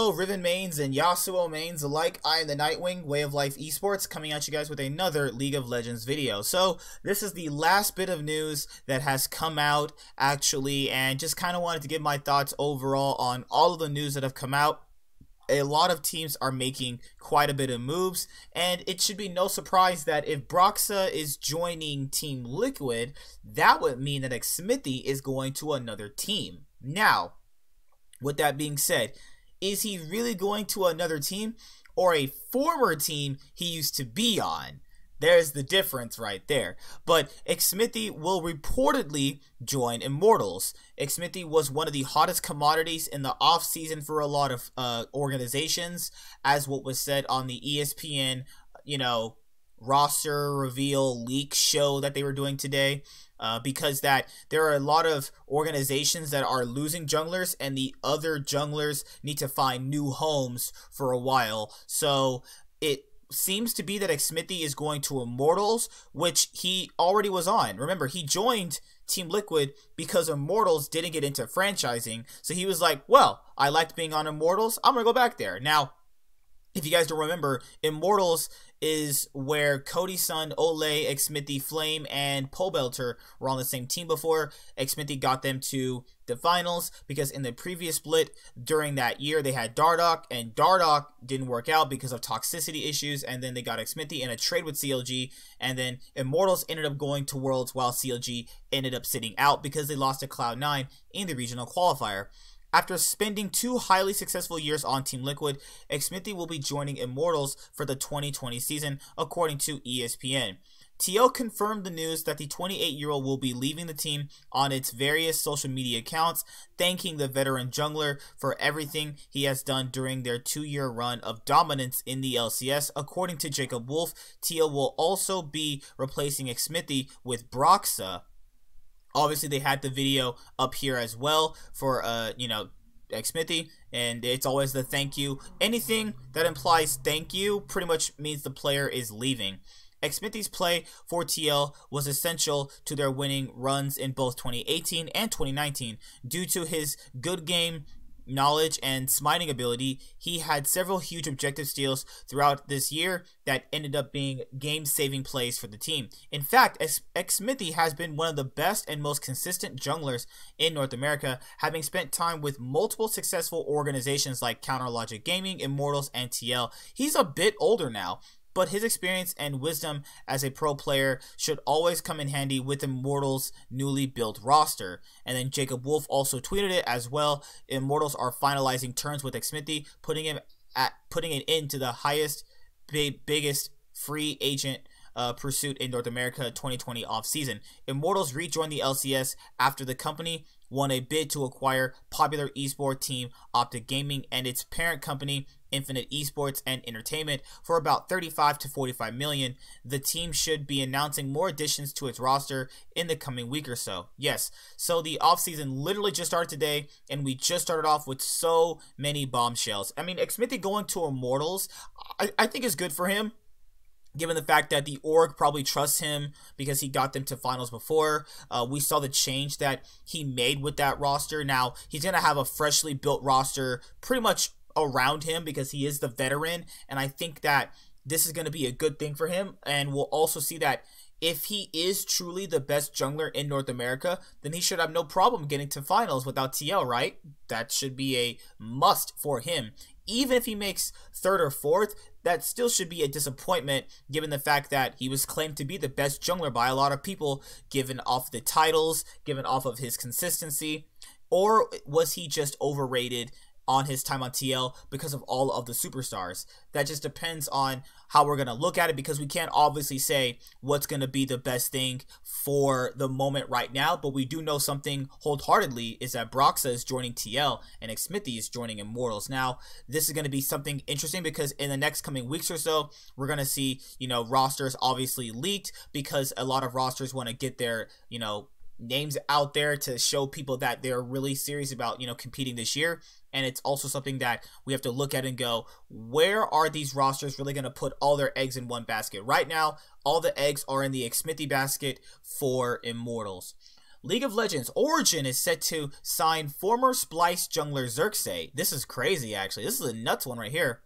Hello, Riven mains and Yasuo mains alike. I am the Nightwing, Way of Life Esports, coming at you guys with another League of Legends video. So, this is the last bit of news that has come out, actually, and just kind of wanted to give my thoughts overall on all of the news that have come out. A lot of teams are making quite a bit of moves, and it should be no surprise that if Broxa is joining Team Liquid, that would mean that Xmithie is going to another team. Now, with that being said, is he really going to another team or a former team he used to be on? There's the difference right there. But Xmithie will reportedly join Immortals. Xmithie was one of the hottest commodities in the off-season for a lot of organizations, as what was said on the ESPN, roster reveal leak show that they were doing today. Because that there are a lot of organizations that are losing junglers, and the other junglers need to find new homes for a while. So it seems to be that Xmithie is going to Immortals, which he already was on. Remember, he joined Team Liquid because Immortals didn't get into franchising. So he was like, well, I liked being on Immortals, I'm going to go back there. Now, if you guys don't remember, Immortals is where Cody's son, Ole, Xmithie, Flame, and Pobelter were on the same team before. Xmithie got them to the finals because in the previous split during that year, they had Dardoch, and Dardoch didn't work out because of toxicity issues, and then they got Xmithie in a trade with CLG, and then Immortals ended up going to Worlds while CLG ended up sitting out because they lost to Cloud9 in the regional qualifier. After spending 2 highly successful years on Team Liquid, Xmithie will be joining Immortals for the 2020 season, according to ESPN. TL confirmed the news that the 28-year-old will be leaving the team on its various social media accounts, thanking the veteran jungler for everything he has done during their 2-year run of dominance in the LCS. According to Jacob Wolf, TL will also be replacing Xmithie with Broxa. Obviously, they had the video up here as well for, Xmithie, and it's always the thank you. Anything that implies thank you pretty much means the player is leaving. Xmithie's play for TL was essential to their winning runs in both 2018 and 2019. Due to his good game knowledge and smiting ability, he had several huge objective steals throughout this year that ended up being game-saving plays for the team. In fact, Xmithie has been one of the best and most consistent junglers in North America, having spent time with multiple successful organizations like Counter Logic Gaming, Immortals, and TL. He's a bit older now, but his experience and wisdom as a pro player should always come in handy with Immortals' newly built roster. And then Jacob Wolf also tweeted it as well. Immortals are finalizing terms with Xmithie, putting it into the highest, biggest free agent pursuit in North America 2020 offseason. Immortals rejoined the LCS after the company won a bid to acquire popular esports team Optic Gaming and its parent company Infinite Esports and Entertainment for about 35 to 45 million. The team should be announcing more additions to its roster in the coming week or so. Yes, so the offseason literally just started today, and we just started off with so many bombshells. I mean, Xmithie going to Immortals, I think is good for him, given the fact that the org probably trusts him because he got them to finals before. We saw the change that he made with that roster. Now, he's going to have a freshly built roster pretty much around him because he is the veteran, and I think that this is going to be a good thing for him. And we'll also see that if he is truly the best jungler in North America, then he should have no problem getting to finals without TL, right? That should be a must for him. Even if he makes 3rd or 4th, that still should be a disappointment given the fact that he was claimed to be the best jungler by a lot of people, given off the titles, given off of his consistency. Or was he just overrated on his time on TL because of all of the superstars? That just depends on how we're going to look at it, because we can't obviously say what's going to be the best thing for the moment right now, but we do know something wholeheartedly is that Broxa is joining TL and Xmithie is joining Immortals. Now, this is going to be something interesting because in the next coming weeks or so, we're going to see, rosters obviously leaked because a lot of rosters want to get their, names out there to show people that they're really serious about, competing this year. And it's also something that we have to look at and go, where are these rosters really going to put all their eggs in one basket? Right now, all the eggs are in the Xmithie basket for Immortals. League of Legends, Origen is set to sign former Splice jungler Xerxe. This is crazy, actually. This is a nuts one right here.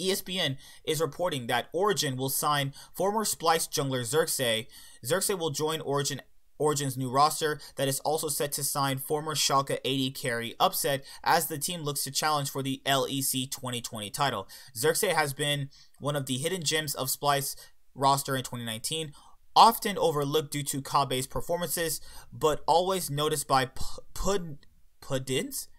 ESPN is reporting that Origen will sign former Splice jungler Xerxe. Xerxe will join Origen's new roster that is also set to sign former Schalke 80 carry Upset as the team looks to challenge for the LEC 2020 title. Xerxe has been one of the hidden gems of Splice roster in 2019, often overlooked due to Kabe's performances, but always noticed by pundits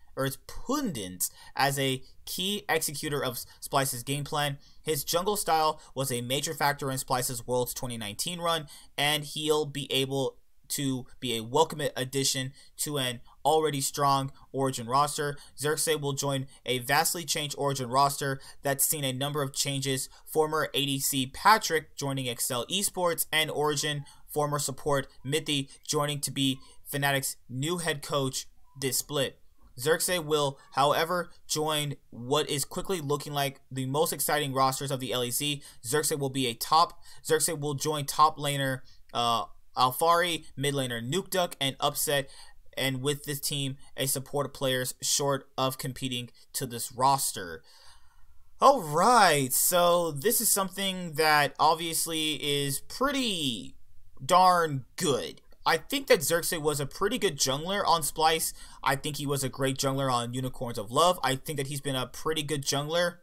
as a key executor of Splice's game plan. His jungle style was a major factor in Splice's Worlds 2019 run, and he'll be able to be a welcome addition to an already strong Origen roster. Xerxe will join a vastly changed Origen roster that's seen a number of changes. Former ADC Patrick joining Excel Esports, and Origen former support Xmithie joining to be Fnatic's new head coach this split. Xerxe will, however, join what is quickly looking like the most exciting rosters of the LEC. Xerxe will join top laner Alfari, mid laner Nukeduck, and Upset, and with this team, a support of players short of competing to this roster. Alright, so this is something that obviously is pretty darn good. I think that Xerxe was a pretty good jungler on Splice. I think he was a great jungler on Unicorns of Love. I think that he's been a pretty good jungler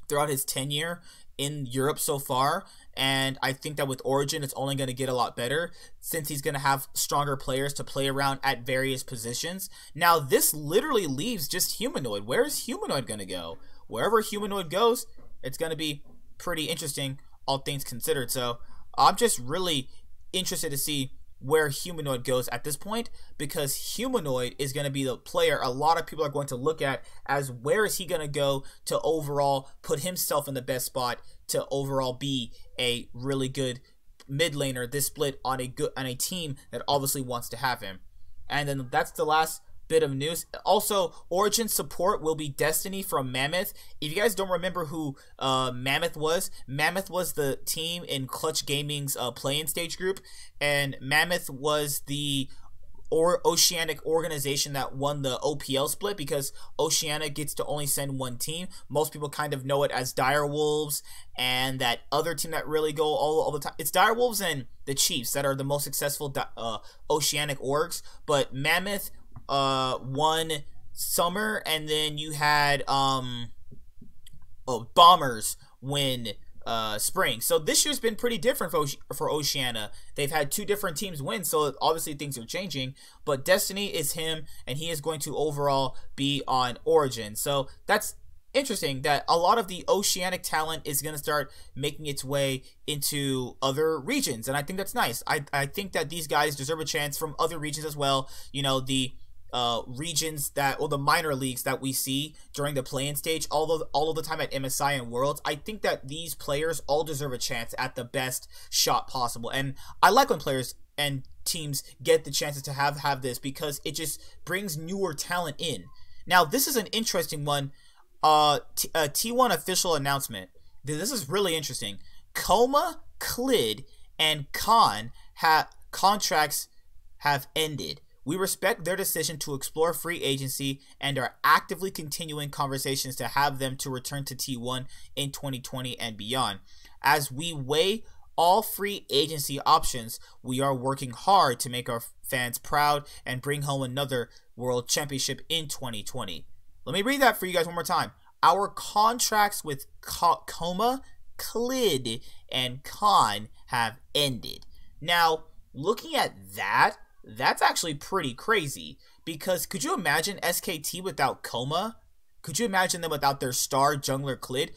throughout his tenure in Europe so far, and I think that with Origen it's only going to get a lot better since he's going to have stronger players to play around at various positions. Now this literally leaves just Humanoid. Where's Humanoid going to go? Wherever Humanoid goes, it's going to be pretty interesting, all things considered. So I'm just really interested to see where Humanoid goes at this point, because Humanoid is going to be the player a lot of people are going to look at as where is he going to go to overall put himself in the best spot to overall be a really good mid laner this split on a team that obviously wants to have him. And then that's the last bit of news. Also, Origen support will be Destiny from Mammoth. If you guys don't remember who Mammoth was the team in Clutch Gaming's play-in stage group, and Mammoth was the Oceanic organization that won the OPL split, because Oceania gets to only send one team. Most people kind of know it as Direwolves, and that other team that really go all the time. It's Direwolves and the Chiefs that are the most successful Oceanic orgs, but Mammoth won summer, and then you had Bombers win spring. So this year's been pretty different for Oceania. They've had two different teams win, so obviously things are changing, but Destiny is him, and he is going to overall be on Origen. So that's interesting that a lot of the Oceanic talent is going to start making its way into other regions, and I think that's nice. I think that these guys deserve a chance from other regions as well. You know, the regions that, or the minor leagues that we see during the play-in stage all of the time at MSI and Worlds. I think that these players all deserve a chance at the best shot possible, and I like when players and teams get the chances to have this, because it just brings newer talent in. Now this is an interesting one. A T1 official announcement. This is really interesting. Khoma, Klid, and Khan contracts have ended. We respect their decision to explore free agency and are actively continuing conversations to have them to return to T1 in 2020 and beyond. As we weigh all free agency options, we are working hard to make our fans proud and bring home another World Championship in 2020. Let me read that for you guys one more time. Our contracts with Khoma, Klid, and Khan have ended. Now, looking at that, that's actually pretty crazy, because could you imagine SKT without Khoma? Could you imagine them without their star jungler Klid?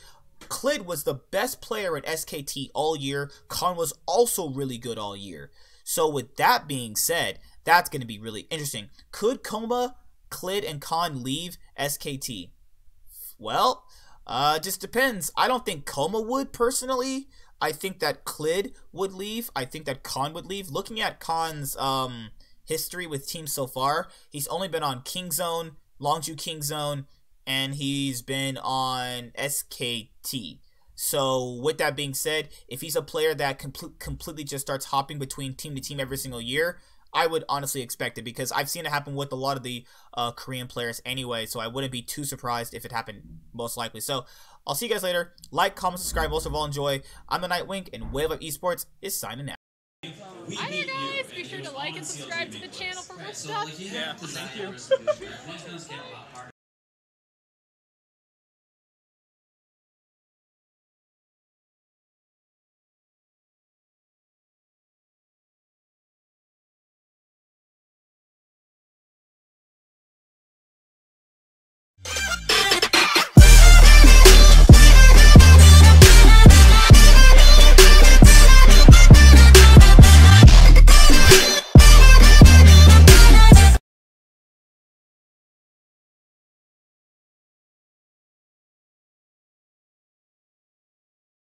Klid was the best player in SKT all year. Khan was also really good all year. So with that being said, that's going to be really interesting. Could Khoma, Klid, and Khan leave SKT? Well, just depends. I don't think Khoma would personally. I think that Klid would leave. I think that Khan would leave. Looking at Khan's history with teams so far, he's only been on Kingzone, Longju Kingzone, and he's been on SKT. So with that being said, if he's a player that completely just starts hopping between team to team every single year, I would honestly expect it, because I've seen it happen with a lot of the Korean players anyway, so I wouldn't be too surprised if it happened, most likely. So I'll see you guys later. Like, comment, subscribe, most of all enjoy. I'm the Nightwing, and Wave Up Esports is signing out. Hi there, guys. Be sure to like and subscribe to the channel for more stuff. Yeah, thank you.